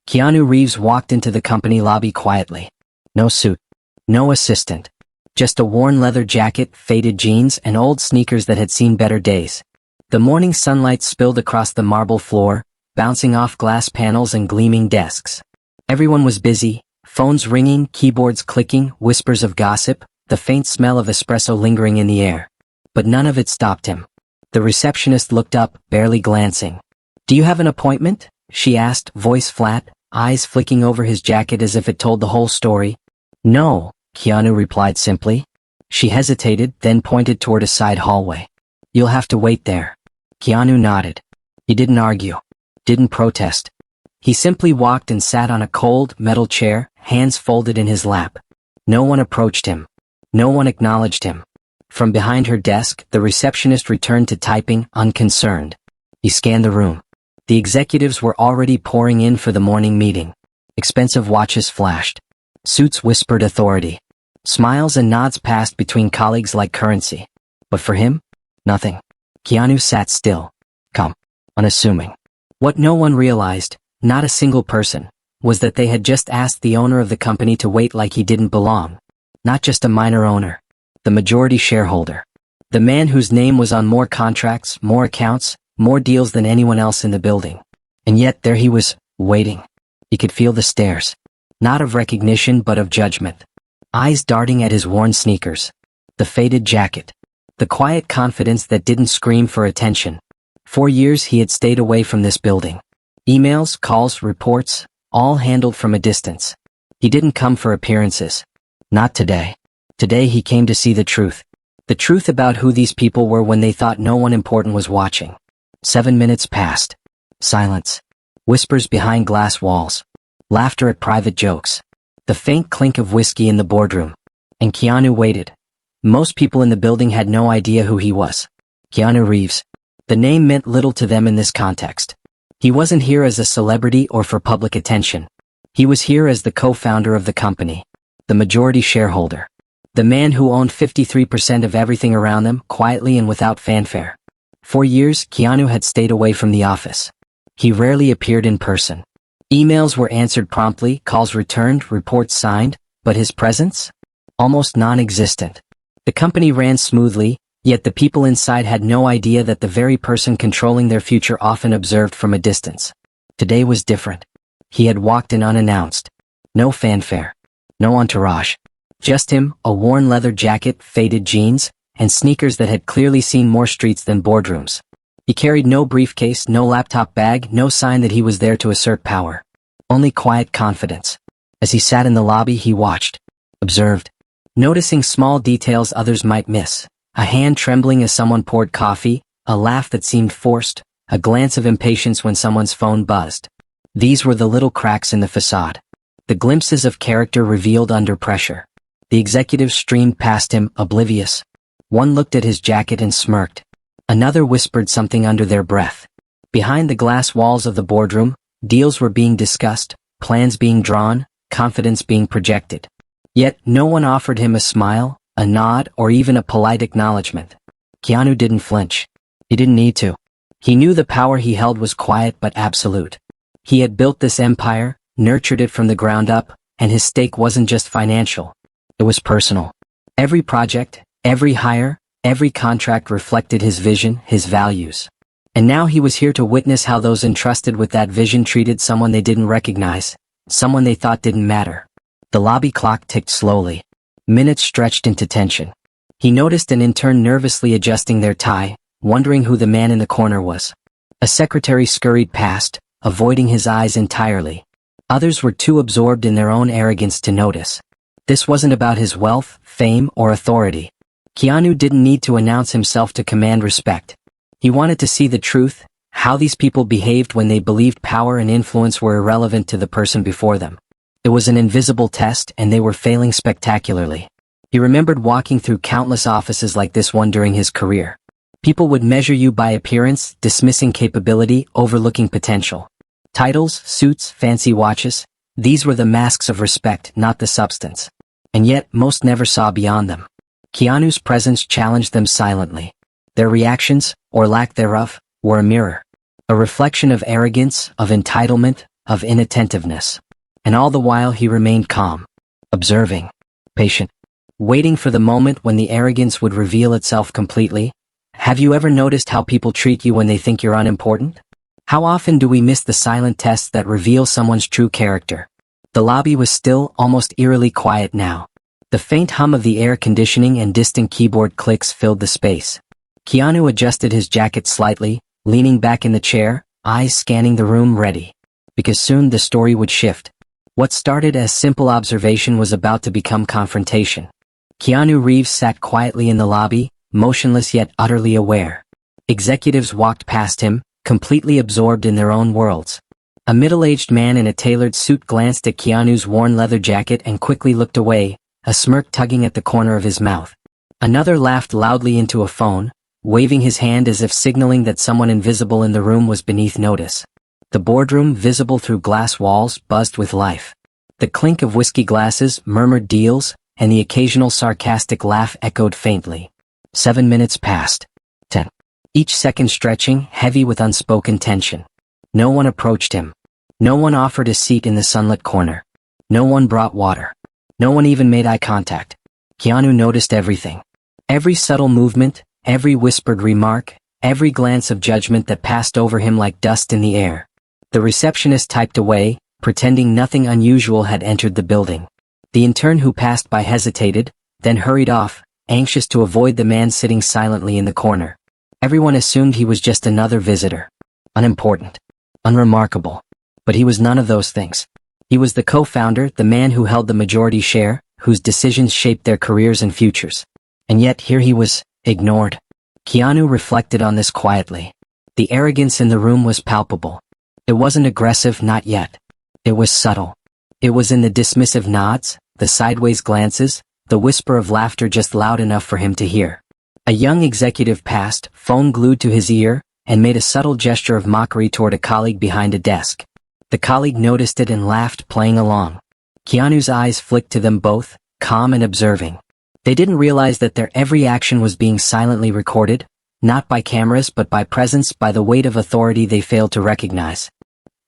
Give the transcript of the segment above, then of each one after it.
Keanu Reeves walked into the company lobby quietly. No suit. No assistant. Just a worn leather jacket, faded jeans, and old sneakers that had seen better days. The morning sunlight spilled across the marble floor, bouncing off glass panels and gleaming desks. Everyone was busy, phones ringing, keyboards clicking, whispers of gossip, the faint smell of espresso lingering in the air. But none of it stopped him. The receptionist looked up, barely glancing. "Do you have an appointment?" she asked, voice flat, eyes flicking over his jacket as if it told the whole story. "No," Keanu replied simply. She hesitated, then pointed toward a side hallway. "You'll have to wait there." Keanu nodded. He didn't argue. Didn't protest. He simply walked and sat on a cold, metal chair, hands folded in his lap. No one approached him. No one acknowledged him. From behind her desk, the receptionist returned to typing, unconcerned. He scanned the room. The executives were already pouring in for the morning meeting. Expensive watches flashed. Suits whispered authority. Smiles and nods passed between colleagues like currency. But for him, nothing. Keanu sat still, calm, unassuming. What no one realized, not a single person, was that they had just asked the owner of the company to wait like he didn't belong. Not just a minor owner. The majority shareholder. The man whose name was on more contracts, more accounts, more deals than anyone else in the building. And yet there he was, waiting. He could feel the stares. Not of recognition but of judgment. Eyes darting at his worn sneakers. The faded jacket. The quiet confidence that didn't scream for attention. For years he had stayed away from this building. Emails, calls, reports, all handled from a distance. He didn't come for appearances. Not today. Today he came to see the truth. The truth about who these people were when they thought no one important was watching. 7 minutes passed. Silence. Whispers behind glass walls. Laughter at private jokes. The faint clink of whiskey in the boardroom. And Keanu waited. Most people in the building had no idea who he was. Keanu Reeves. The name meant little to them in this context. He wasn't here as a celebrity or for public attention. He was here as the co-founder of the company. The majority shareholder. The man who owned 53% of everything around them, quietly and without fanfare. For years, Keanu had stayed away from the office. He rarely appeared in person. Emails were answered promptly, calls returned, reports signed, but his presence? Almost non-existent. The company ran smoothly, yet the people inside had no idea that the very person controlling their future often observed from a distance. Today was different. He had walked in unannounced. No fanfare. No entourage. Just him, a worn leather jacket, faded jeans, and sneakers that had clearly seen more streets than boardrooms. He carried no briefcase, no laptop bag, no sign that he was there to assert power. Only quiet confidence. As he sat in the lobby, he watched. Observed. Noticing small details others might miss. A hand trembling as someone poured coffee, a laugh that seemed forced, a glance of impatience when someone's phone buzzed. These were the little cracks in the facade. The glimpses of character revealed under pressure. The executives streamed past him, oblivious. One looked at his jacket and smirked. Another whispered something under their breath. Behind the glass walls of the boardroom, deals were being discussed, plans being drawn, confidence being projected. Yet no one offered him a smile, a nod, or even a polite acknowledgement. Keanu didn't flinch. He didn't need to. He knew the power he held was quiet but absolute. He had built this empire, nurtured it from the ground up, and his stake wasn't just financial. It was personal. Every project, every hire, every contract reflected his vision, his values. And now he was here to witness how those entrusted with that vision treated someone they didn't recognize, someone they thought didn't matter. The lobby clock ticked slowly. Minutes stretched into tension. He noticed an intern nervously adjusting their tie, wondering who the man in the corner was. A secretary scurried past, avoiding his eyes entirely. Others were too absorbed in their own arrogance to notice. This wasn't about his wealth, fame, or authority. Keanu didn't need to announce himself to command respect. He wanted to see the truth, how these people behaved when they believed power and influence were irrelevant to the person before them. It was an invisible test, and they were failing spectacularly. He remembered walking through countless offices like this one during his career. People would measure you by appearance, dismissing capability, overlooking potential. Titles, suits, fancy watches, these were the masks of respect, not the substance. And yet, most never saw beyond them. Keanu's presence challenged them silently. Their reactions, or lack thereof, were a mirror. A reflection of arrogance, of entitlement, of inattentiveness. And all the while he remained calm, observing, patient, waiting for the moment when the arrogance would reveal itself completely. Have you ever noticed how people treat you when they think you're unimportant? How often do we miss the silent tests that reveal someone's true character? The lobby was still, almost eerily quiet now. The faint hum of the air conditioning and distant keyboard clicks filled the space. Keanu adjusted his jacket slightly, leaning back in the chair, eyes scanning the room ready. Because soon the story would shift. What started as simple observation was about to become confrontation. Keanu Reeves sat quietly in the lobby, motionless yet utterly aware. Executives walked past him, completely absorbed in their own worlds. A middle-aged man in a tailored suit glanced at Keanu's worn leather jacket and quickly looked away, a smirk tugging at the corner of his mouth. Another laughed loudly into a phone, waving his hand as if signaling that someone invisible in the room was beneath notice. The boardroom, visible through glass walls, buzzed with life. The clink of whiskey glasses, murmured deals, and the occasional sarcastic laugh echoed faintly. 7 minutes passed. 10. Each second stretching, heavy with unspoken tension. No one approached him. No one offered a seat in the sunlit corner. No one brought water. No one even made eye contact. Keanu noticed everything. Every subtle movement, every whispered remark, every glance of judgment that passed over him like dust in the air. The receptionist typed away, pretending nothing unusual had entered the building. The intern who passed by hesitated, then hurried off, anxious to avoid the man sitting silently in the corner. Everyone assumed he was just another visitor. Unimportant. Unremarkable. But he was none of those things. He was the co-founder, the man who held the majority share, whose decisions shaped their careers and futures. And yet here he was, ignored. Keanu reflected on this quietly. The arrogance in the room was palpable. It wasn't aggressive, not yet. It was subtle. It was in the dismissive nods, the sideways glances, the whisper of laughter just loud enough for him to hear. A young executive passed, phone glued to his ear, and made a subtle gesture of mockery toward a colleague behind a desk. The colleague noticed it and laughed, playing along. Keanu's eyes flicked to them both, calm and observing. They didn't realize that their every action was being silently recorded, not by cameras but by presence, by the weight of authority they failed to recognize.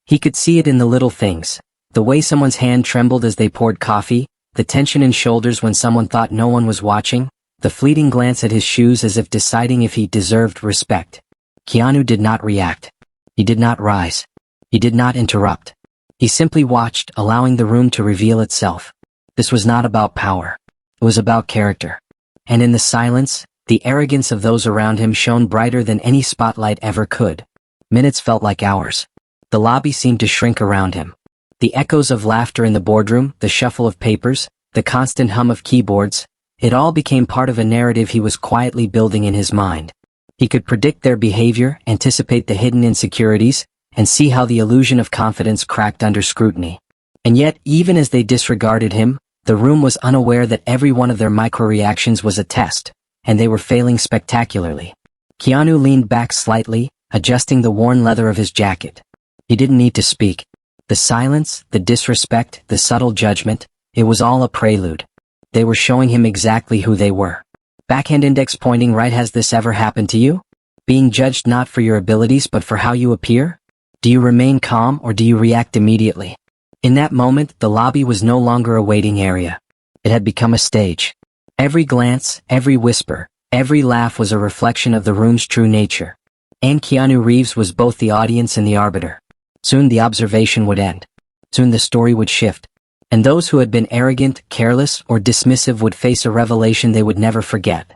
He could see it in the little things, the way someone's hand trembled as they poured coffee, the tension in shoulders when someone thought no one was watching, the fleeting glance at his shoes as if deciding if he deserved respect. Keanu did not react. He did not rise. He did not interrupt. He simply watched, allowing the room to reveal itself. This was not about power. It was about character. And in the silence, the arrogance of those around him shone brighter than any spotlight ever could. Minutes felt like hours. The lobby seemed to shrink around him. The echoes of laughter in the boardroom, the shuffle of papers, the constant hum of keyboards, it all became part of a narrative he was quietly building in his mind. He could predict their behavior, anticipate the hidden insecurities, and see how the illusion of confidence cracked under scrutiny. And yet, even as they disregarded him, the room was unaware that every one of their micro-reactions was a test, and they were failing spectacularly. Keanu leaned back slightly, adjusting the worn leather of his jacket. He didn't need to speak. The silence, the disrespect, the subtle judgment, it was all a prelude. They were showing him exactly who they were. Backhand index pointing right. Has this ever happened to you? Being judged not for your abilities but for how you appear? Do you remain calm or do you react immediately? In that moment, the lobby was no longer a waiting area. It had become a stage. Every glance, every whisper, every laugh was a reflection of the room's true nature. And Keanu Reeves was both the audience and the arbiter. Soon the observation would end. Soon the story would shift. And those who had been arrogant, careless, or dismissive would face a revelation they would never forget.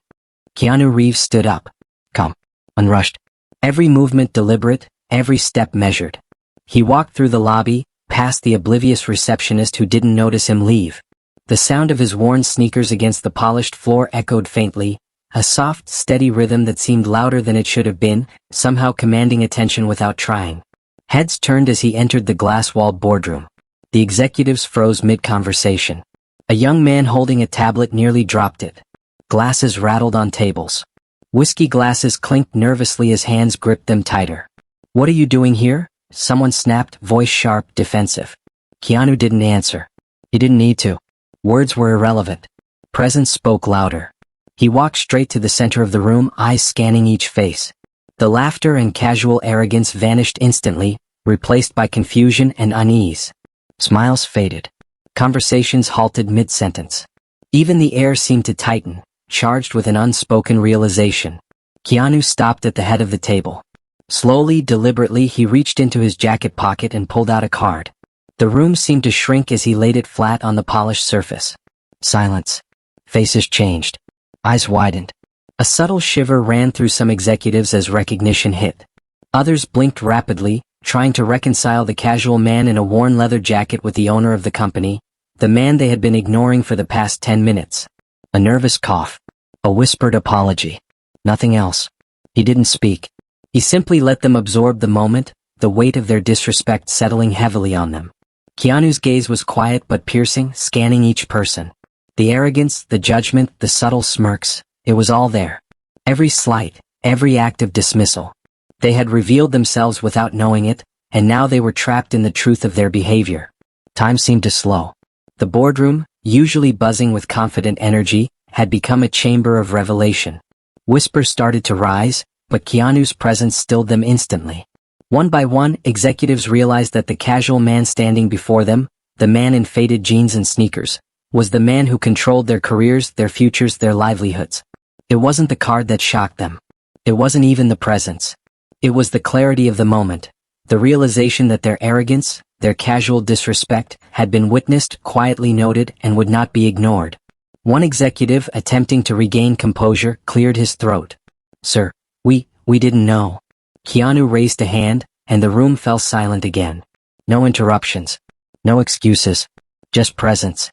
Keanu Reeves stood up. Calm. Unrushed. Every movement deliberate, every step measured. He walked through the lobby, past the oblivious receptionist who didn't notice him leave. The sound of his worn sneakers against the polished floor echoed faintly, a soft, steady rhythm that seemed louder than it should have been, somehow commanding attention without trying. Heads turned as he entered the glass-walled boardroom. The executives froze mid-conversation. A young man holding a tablet nearly dropped it. Glasses rattled on tables. Whiskey glasses clinked nervously as hands gripped them tighter. "What are you doing here?" someone snapped, voice sharp, defensive. Keanu didn't answer. He didn't need to. Words were irrelevant. Presence spoke louder. He walked straight to the center of the room, eyes scanning each face. The laughter and casual arrogance vanished instantly, replaced by confusion and unease. Smiles faded. Conversations halted mid-sentence. Even the air seemed to tighten, charged with an unspoken realization. Keanu stopped at the head of the table. Slowly, deliberately, he reached into his jacket pocket and pulled out a card. The room seemed to shrink as he laid it flat on the polished surface. Silence. Faces changed. Eyes widened. A subtle shiver ran through some executives as recognition hit. Others blinked rapidly, trying to reconcile the casual man in a worn leather jacket with the owner of the company, the man they had been ignoring for the past 10 minutes. A nervous cough. A whispered apology. Nothing else. He didn't speak. He simply let them absorb the moment, the weight of their disrespect settling heavily on them. Keanu's gaze was quiet but piercing, scanning each person. The arrogance, the judgment, the subtle smirks, it was all there. Every slight, every act of dismissal. They had revealed themselves without knowing it, and now they were trapped in the truth of their behavior. Time seemed to slow. The boardroom, usually buzzing with confident energy, had become a chamber of revelation. Whispers started to rise, but Keanu's presence stilled them instantly. One by one, executives realized that the casual man standing before them, the man in faded jeans and sneakers, was the man who controlled their careers, their futures, their livelihoods. It wasn't the card that shocked them. It wasn't even the presence. It was the clarity of the moment, the realization that their arrogance, their casual disrespect, had been witnessed, quietly noted, and would not be ignored. One executive, attempting to regain composure, cleared his throat. "Sir, we didn't know." Keanu raised a hand, and the room fell silent again. No interruptions. No excuses. Just presence.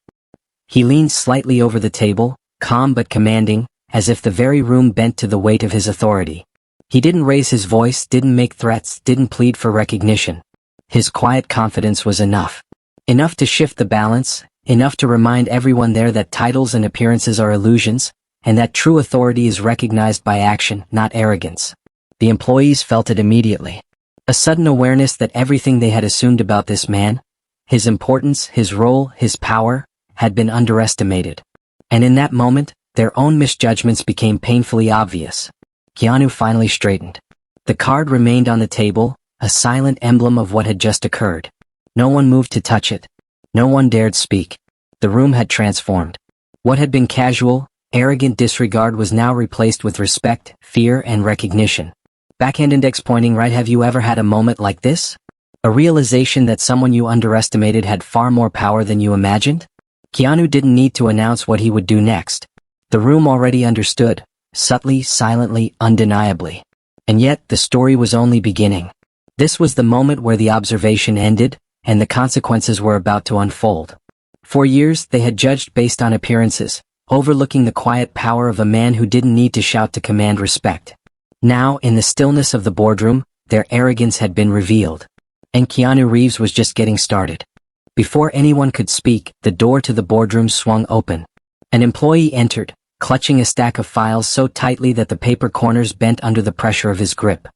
He leaned slightly over the table, calm but commanding, as if the very room bent to the weight of his authority. He didn't raise his voice, didn't make threats, didn't plead for recognition. His quiet confidence was enough. Enough to shift the balance, enough to remind everyone there that titles and appearances are illusions, and that true authority is recognized by action, not arrogance. The employees felt it immediately. A sudden awareness that everything they had assumed about this man, his importance, his role, his power, had been underestimated. And in that moment, their own misjudgments became painfully obvious. Keanu finally straightened. The card remained on the table, a silent emblem of what had just occurred. No one moved to touch it. No one dared speak. The room had transformed. What had been casual, arrogant disregard was now replaced with respect, fear, and recognition. Backhand index pointing right. Have you ever had a moment like this? A realization that someone you underestimated had far more power than you imagined? Keanu didn't need to announce what he would do next. The room already understood, subtly, silently, undeniably. And yet, the story was only beginning. This was the moment where the observation ended, and the consequences were about to unfold. For years, they had judged based on appearances, overlooking the quiet power of a man who didn't need to shout to command respect. Now, in the stillness of the boardroom, their arrogance had been revealed. And Keanu Reeves was just getting started. Before anyone could speak, the door to the boardroom swung open. An employee entered, clutching a stack of files so tightly that the paper corners bent under the pressure of his grip.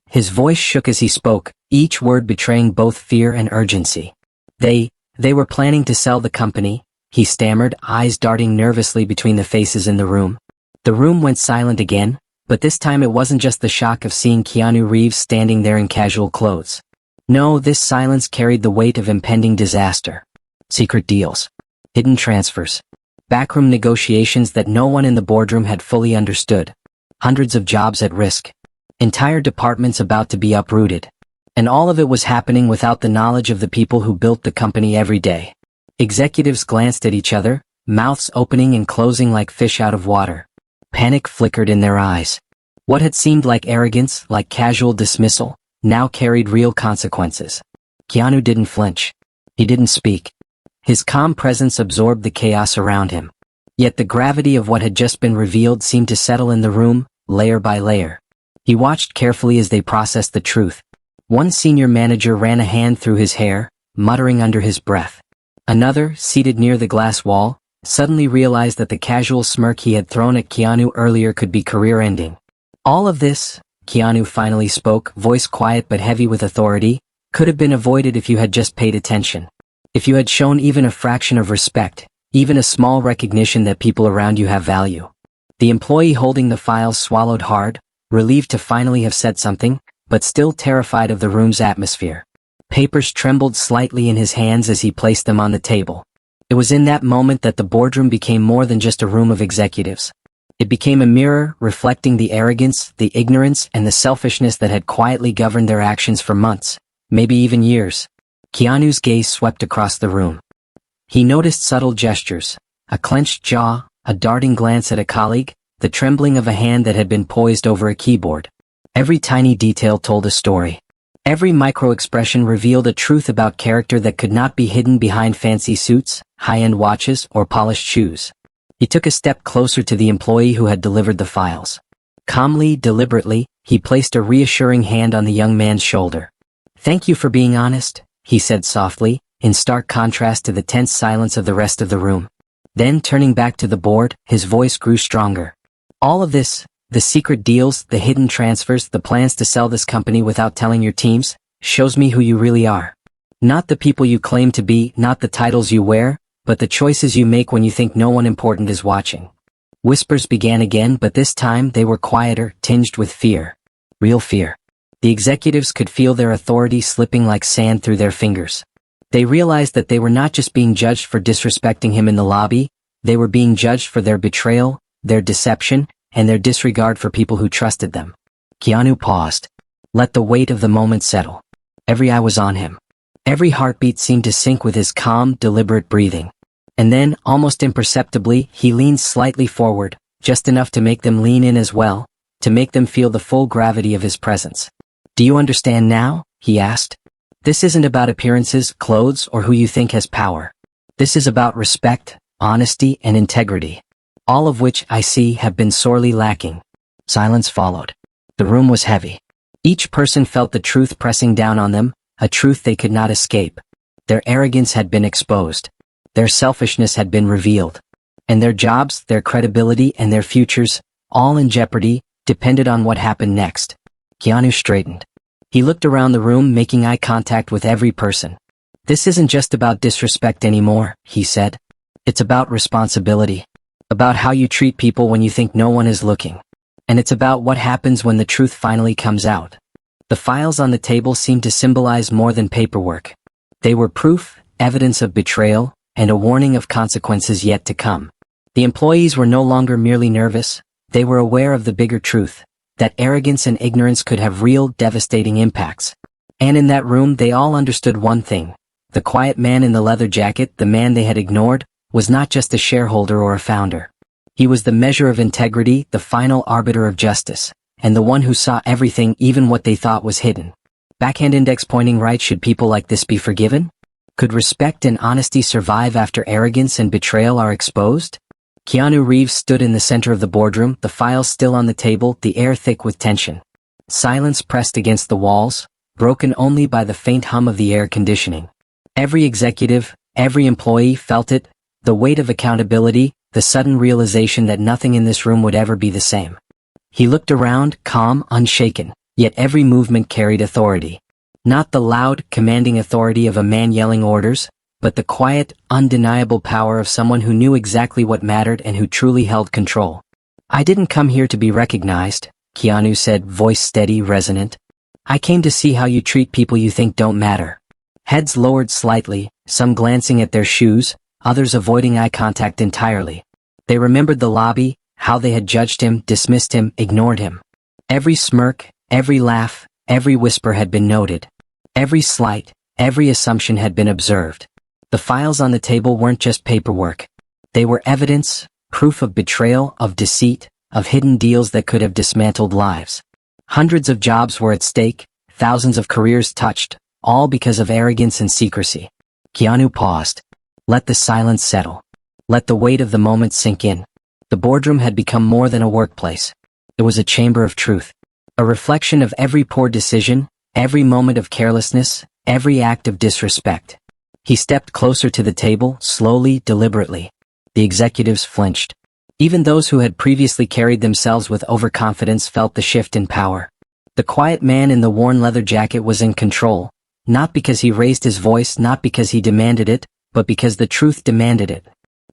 His voice shook as he spoke, each word betraying both fear and urgency. They were planning to sell the company, he stammered, eyes darting nervously between the faces in the room. The room went silent again, but this time it wasn't just the shock of seeing Keanu Reeves standing there in casual clothes. No, this silence carried the weight of impending disaster. Secret deals. Hidden transfers. Backroom negotiations that no one in the boardroom had fully understood. Hundreds of jobs at risk. Entire departments about to be uprooted. And all of it was happening without the knowledge of the people who built the company every day. Executives glanced at each other, mouths opening and closing like fish out of water. Panic flickered in their eyes. What had seemed like arrogance, like casual dismissal, now carried real consequences. Keanu didn't flinch. He didn't speak. His calm presence absorbed the chaos around him. Yet the gravity of what had just been revealed seemed to settle in the room, layer by layer. He watched carefully as they processed the truth. One senior manager ran a hand through his hair, muttering under his breath. Another, seated near the glass wall, suddenly realized that the casual smirk he had thrown at Keanu earlier could be career-ending. All of this, Keanu finally spoke, voice quiet but heavy with authority, could have been avoided if you had just paid attention. If you had shown even a fraction of respect, even a small recognition that people around you have value. The employee holding the files swallowed hard, relieved to finally have said something, but still terrified of the room's atmosphere. Papers trembled slightly in his hands as he placed them on the table. It was in that moment that the boardroom became more than just a room of executives. It became a mirror reflecting the arrogance, the ignorance, and the selfishness that had quietly governed their actions for months, maybe even years. Keanu's gaze swept across the room. He noticed subtle gestures, a clenched jaw, a darting glance at a colleague, the trembling of a hand that had been poised over a keyboard. Every tiny detail told a story. Every micro-expression revealed a truth about character that could not be hidden behind fancy suits, high-end watches, or polished shoes. He took a step closer to the employee who had delivered the files. Calmly, deliberately, he placed a reassuring hand on the young man's shoulder. "Thank you for being honest," he said softly, in stark contrast to the tense silence of the rest of the room. Then, turning back to the board, his voice grew stronger. "All of this, the secret deals, the hidden transfers, the plans to sell this company without telling your teams, shows me who you really are. Not the people you claim to be, not the titles you wear, but the choices you make when you think no one important is watching." Whispers began again, but this time they were quieter, tinged with fear. Real fear. The executives could feel their authority slipping like sand through their fingers. They realized that they were not just being judged for disrespecting him in the lobby, they were being judged for their betrayal, their deception, and their disregard for people who trusted them. Keanu paused. Let the weight of the moment settle. Every eye was on him. Every heartbeat seemed to sync with his calm, deliberate breathing. And then, almost imperceptibly, he leaned slightly forward, just enough to make them lean in as well, to make them feel the full gravity of his presence. "Do you understand now?" he asked. "This isn't about appearances, clothes, or who you think has power. This is about respect, honesty, and integrity. All of which, I see, have been sorely lacking." Silence followed. The room was heavy. Each person felt the truth pressing down on them, a truth they could not escape. Their arrogance had been exposed. Their selfishness had been revealed. And their jobs, their credibility, and their futures, all in jeopardy, depended on what happened next. Keanu straightened. He looked around the room, making eye contact with every person. "This isn't just about disrespect anymore," he said. "It's about responsibility. About how you treat people when you think no one is looking. And it's about what happens when the truth finally comes out." The files on the table seemed to symbolize more than paperwork. They were proof, evidence of betrayal, and a warning of consequences yet to come. The employees were no longer merely nervous, they were aware of the bigger truth, that arrogance and ignorance could have real, devastating impacts. And in that room they all understood one thing. The quiet man in the leather jacket, the man they had ignored, was not just a shareholder or a founder. He was the measure of integrity, the final arbiter of justice, and the one who saw everything, even what they thought was hidden. Backhand index pointing right. Should people like this be forgiven? Could respect and honesty survive after arrogance and betrayal are exposed? Keanu Reeves stood in the center of the boardroom, the files still on the table, the air thick with tension. Silence pressed against the walls, broken only by the faint hum of the air conditioning. Every executive, every employee felt it, the weight of accountability, the sudden realization that nothing in this room would ever be the same. He looked around, calm, unshaken, yet every movement carried authority. Not the loud, commanding authority of a man yelling orders, but the quiet, undeniable power of someone who knew exactly what mattered and who truly held control. "I didn't come here to be recognized," Keanu said, voice steady, resonant. "I came to see how you treat people you think don't matter." Heads lowered slightly, some glancing at their shoes, others avoiding eye contact entirely. They remembered the lobby, how they had judged him, dismissed him, ignored him. Every smirk, every laugh, every whisper had been noted. Every slight, every assumption had been observed. The files on the table weren't just paperwork. They were evidence, proof of betrayal, of deceit, of hidden deals that could have dismantled lives. Hundreds of jobs were at stake, thousands of careers touched, all because of arrogance and secrecy. Keanu paused. Let the silence settle. Let the weight of the moment sink in. The boardroom had become more than a workplace. It was a chamber of truth. A reflection of every poor decision, every moment of carelessness, every act of disrespect. He stepped closer to the table, slowly, deliberately. The executives flinched. Even those who had previously carried themselves with overconfidence felt the shift in power. The quiet man in the worn leather jacket was in control, not because he raised his voice, not because he demanded it, but because the truth demanded it.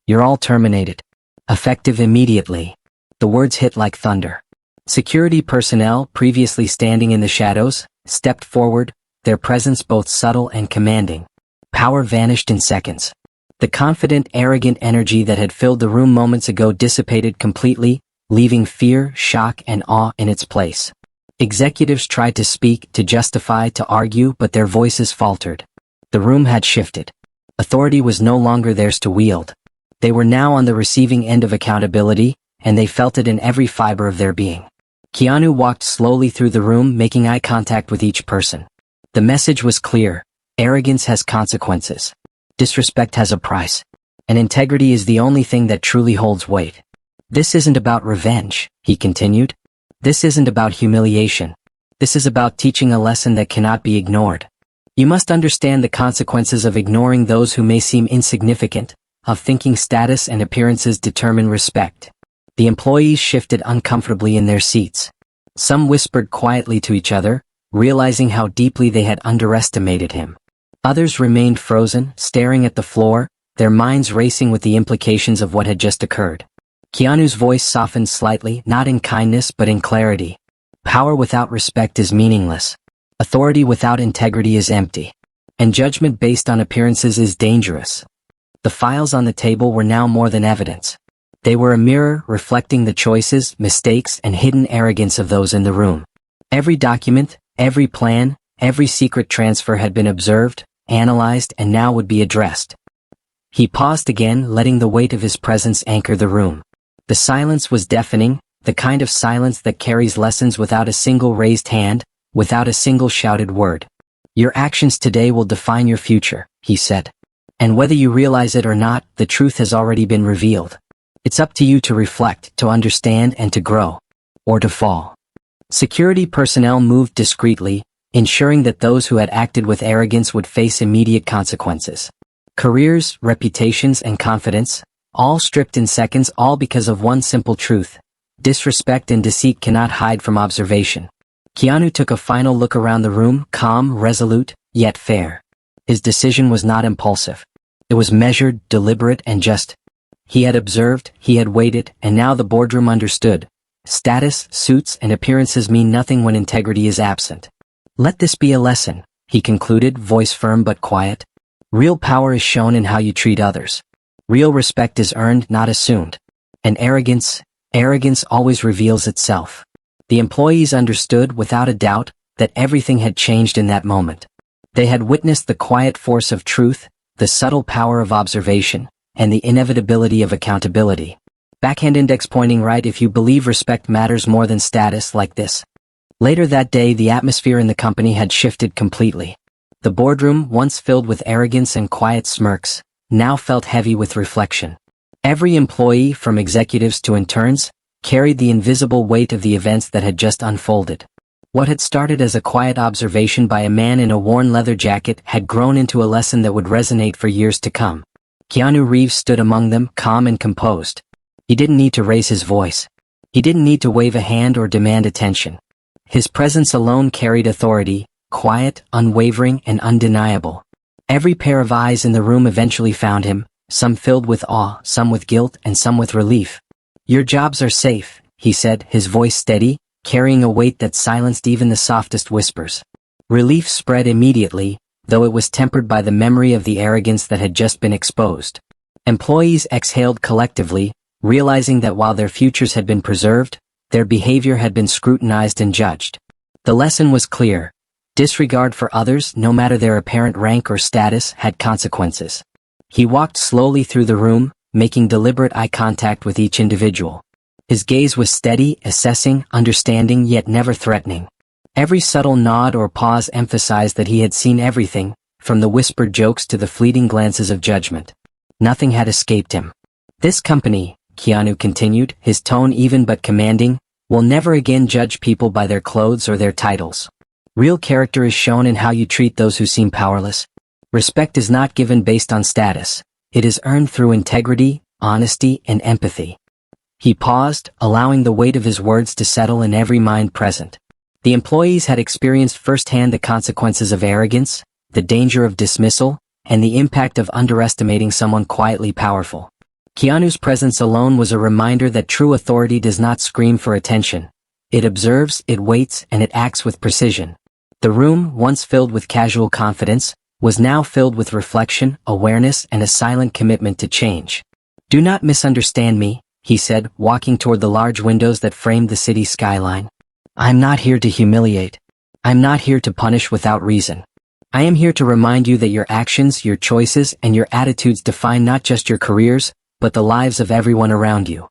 "You're all terminated. Effective immediately." The words hit like thunder. Security personnel, previously standing in the shadows, stepped forward, their presence both subtle and commanding. Power vanished in seconds. The confident, arrogant energy that had filled the room moments ago dissipated completely, leaving fear, shock, and awe in its place. Executives tried to speak, to justify, to argue, but their voices faltered. The room had shifted. Authority was no longer theirs to wield. They were now on the receiving end of accountability, and they felt it in every fiber of their being. Keanu walked slowly through the room, making eye contact with each person. The message was clear: arrogance has consequences. Disrespect has a price. And integrity is the only thing that truly holds weight. This isn't about revenge, he continued. This isn't about humiliation. This is about teaching a lesson that cannot be ignored. You must understand the consequences of ignoring those who may seem insignificant, of thinking status and appearances determine respect. The employees shifted uncomfortably in their seats. Some whispered quietly to each other, realizing how deeply they had underestimated him. Others remained frozen, staring at the floor, their minds racing with the implications of what had just occurred. Keanu's voice softened slightly, not in kindness but in clarity. Power without respect is meaningless. Authority without integrity is empty. And judgment based on appearances is dangerous. The files on the table were now more than evidence. They were a mirror reflecting the choices, mistakes, and hidden arrogance of those in the room. Every document, every plan, every secret transfer had been observed, analyzed, and now would be addressed. He paused again, letting the weight of his presence anchor the room. The silence was deafening, the kind of silence that carries lessons without a single raised hand, without a single shouted word. Your actions today will define your future, he said. And whether you realize it or not, the truth has already been revealed. It's up to you to reflect, to understand, and to grow. Or to fall. Security personnel moved discreetly, ensuring that those who had acted with arrogance would face immediate consequences. Careers, reputations, and confidence, all stripped in seconds, all because of one simple truth. Disrespect and deceit cannot hide from observation. Keanu took a final look around the room, calm, resolute, yet fair. His decision was not impulsive. It was measured, deliberate, and just. He had observed, he had waited, and now the boardroom understood. Status, suits, and appearances mean nothing when integrity is absent. Let this be a lesson, he concluded, voice firm but quiet. Real power is shown in how you treat others. Real respect is earned, not assumed. And arrogance always reveals itself. The employees understood, without a doubt, that everything had changed in that moment. They had witnessed the quiet force of truth, the subtle power of observation, and the inevitability of accountability. Backhand index pointing right if you believe respect matters more than status like this. Later that day, the atmosphere in the company had shifted completely. The boardroom, once filled with arrogance and quiet smirks, now felt heavy with reflection. Every employee, from executives to interns, carried the invisible weight of the events that had just unfolded. What had started as a quiet observation by a man in a worn leather jacket had grown into a lesson that would resonate for years to come. Keanu Reeves stood among them, calm and composed. He didn't need to raise his voice. He didn't need to wave a hand or demand attention. His presence alone carried authority, quiet, unwavering, and undeniable. Every pair of eyes in the room eventually found him, some filled with awe, some with guilt, and some with relief. Your jobs are safe, he said, his voice steady, carrying a weight that silenced even the softest whispers. Relief spread immediately, though it was tempered by the memory of the arrogance that had just been exposed. Employees exhaled collectively, realizing that while their futures had been preserved, their behavior had been scrutinized and judged. The lesson was clear. Disregard for others, no matter their apparent rank or status, had consequences. He walked slowly through the room, making deliberate eye contact with each individual. His gaze was steady, assessing, understanding, yet never threatening. Every subtle nod or pause emphasized that he had seen everything, from the whispered jokes to the fleeting glances of judgment. Nothing had escaped him. This company, Keanu continued, his tone even but commanding, will never again judge people by their clothes or their titles. Real character is shown in how you treat those who seem powerless. Respect is not given based on status. It is earned through integrity, honesty, and empathy. He paused, allowing the weight of his words to settle in every mind present. The employees had experienced firsthand the consequences of arrogance, the danger of dismissal, and the impact of underestimating someone quietly powerful. Keanu's presence alone was a reminder that true authority does not scream for attention. It observes, it waits, and it acts with precision. The room, once filled with casual confidence, was now filled with reflection, awareness, and a silent commitment to change. "Do not misunderstand me," he said, walking toward the large windows that framed the city skyline. "I'm not here to humiliate. I'm not here to punish without reason. I am here to remind you that your actions, your choices, and your attitudes define not just your careers, but the lives of everyone around you."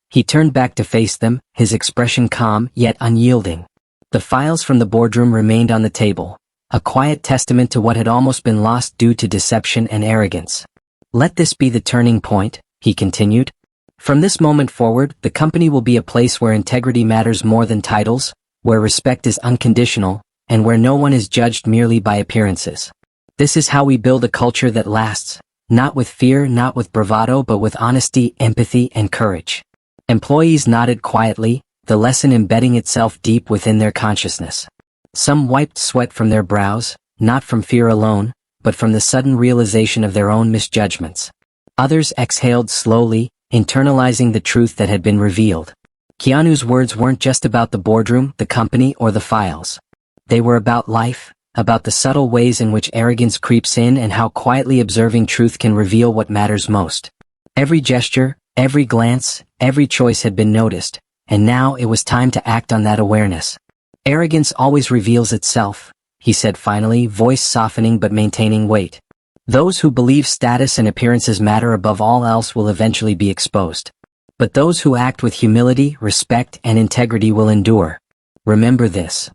He turned back to face them, his expression calm yet unyielding. The files from the boardroom remained on the table, a quiet testament to what had almost been lost due to deception and arrogance. "Let this be the turning point," he continued. "From this moment forward, the company will be a place where integrity matters more than titles, where respect is unconditional, and where no one is judged merely by appearances. This is how we build a culture that lasts, not with fear, not with bravado, but with honesty, empathy, and courage." Employees nodded quietly, the lesson embedding itself deep within their consciousness. Some wiped sweat from their brows, not from fear alone, but from the sudden realization of their own misjudgments. Others exhaled slowly, internalizing the truth that had been revealed. Keanu's words weren't just about the boardroom, the company, or the files. They were about life, about the subtle ways in which arrogance creeps in and how quietly observing truth can reveal what matters most. Every gesture, every glance, every choice had been noticed, and now it was time to act on that awareness. "Arrogance always reveals itself," he said finally, voice softening but maintaining weight. "Those who believe status and appearances matter above all else will eventually be exposed. But those who act with humility, respect, and integrity will endure. Remember this."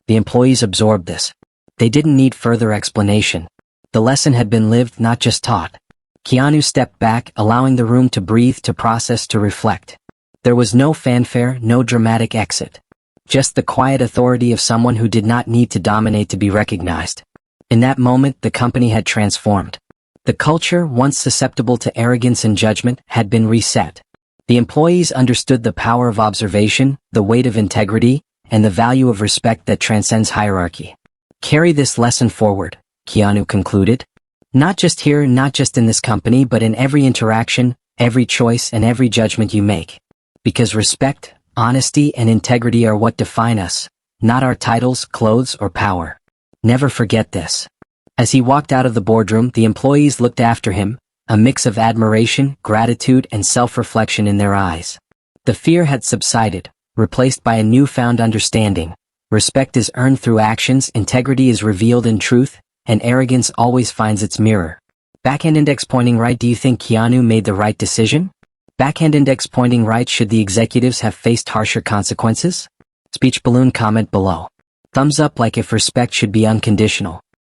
The employees absorbed this. They didn't need further explanation. The lesson had been lived, not just taught. Keanu stepped back, allowing the room to breathe, to process, to reflect. There was no fanfare, no dramatic exit. Just the quiet authority of someone who did not need to dominate to be recognized. In that moment, the company had transformed. The culture, once susceptible to arrogance and judgment, had been reset. The employees understood the power of observation, the weight of integrity, and the value of respect that transcends hierarchy. "Carry this lesson forward," Keanu concluded. "Not just here, not just in this company, but in every interaction, every choice, and every judgment you make. Because respect, honesty, and integrity are what define us, not our titles, clothes, or power. Never forget this." As he walked out of the boardroom, the employees looked after him, a mix of admiration, gratitude, and self-reflection in their eyes. The fear had subsided, replaced by a newfound understanding. Respect is earned through actions, integrity is revealed in truth, and arrogance always finds its mirror. Backhand index pointing right. Do you think Keanu made the right decision? Backhand index pointing right. Should the executives have faced harsher consequences? Speech balloon comment below. Thumbs up like if respect should be unconditional.